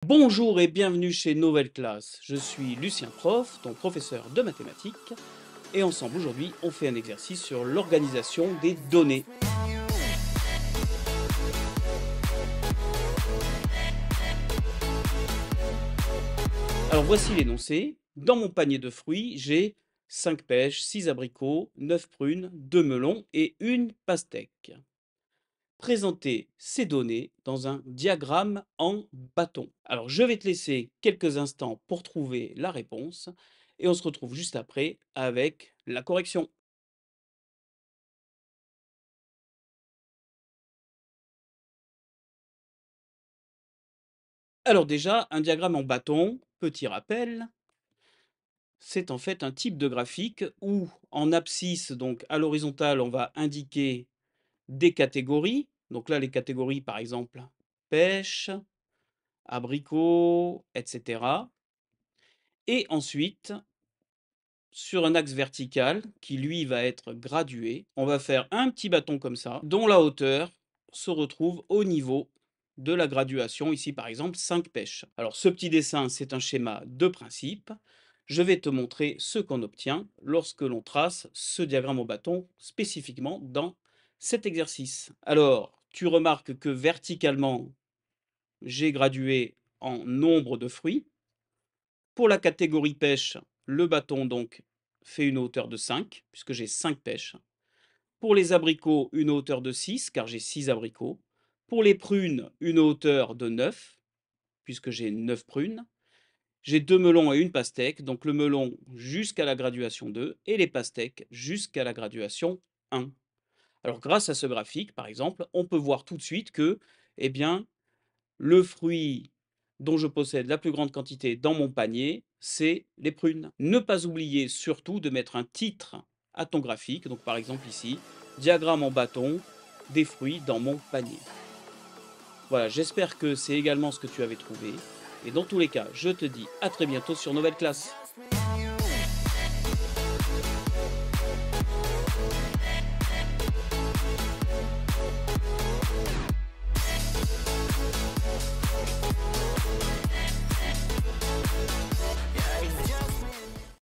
Bonjour et bienvenue chez Nouvelle Classe. Je suis Lucien Prof, ton professeur de mathématiques, et ensemble aujourd'hui on fait un exercice sur l'organisation des données. Alors voici l'énoncé. Dans mon panier de fruits, j'ai 5 pêches, 6 abricots, 9 prunes, 2 melons et une pastèque. Présenter ces données dans un diagramme en bâton. Alors je vais te laisser quelques instants pour trouver la réponse et on se retrouve juste après avec la correction. Alors déjà, un diagramme en bâton, petit rappel, c'est en fait un type de graphique où en abscisse, donc à l'horizontale, on va indiquer des catégories. Donc là, les catégories, par exemple, pêche, abricot, etc. Et ensuite, sur un axe vertical qui lui va être gradué, on va faire un petit bâton comme ça, dont la hauteur se retrouve au niveau de la graduation, ici par exemple 5 pêches. Alors ce petit dessin, c'est un schéma de principe. Je vais te montrer ce qu'on obtient lorsque l'on trace ce diagramme au bâton spécifiquement dans cet exercice. Alors, tu remarques que verticalement, j'ai gradué en nombre de fruits. Pour la catégorie pêche, le bâton donc fait une hauteur de 5, puisque j'ai 5 pêches. Pour les abricots, une hauteur de 6, car j'ai 6 abricots. Pour les prunes, une hauteur de 9, puisque j'ai 9 prunes. J'ai 2 melons et une pastèque, donc le melon jusqu'à la graduation 2 et les pastèques jusqu'à la graduation 1. Alors grâce à ce graphique, par exemple, on peut voir tout de suite que, eh bien, le fruit dont je possède la plus grande quantité dans mon panier, c'est les prunes. Ne pas oublier surtout de mettre un titre à ton graphique, donc par exemple ici, diagramme en bâton des fruits dans mon panier. Voilà, j'espère que c'est également ce que tu avais trouvé. Et dans tous les cas, je te dis à très bientôt sur Nouvelle Classe.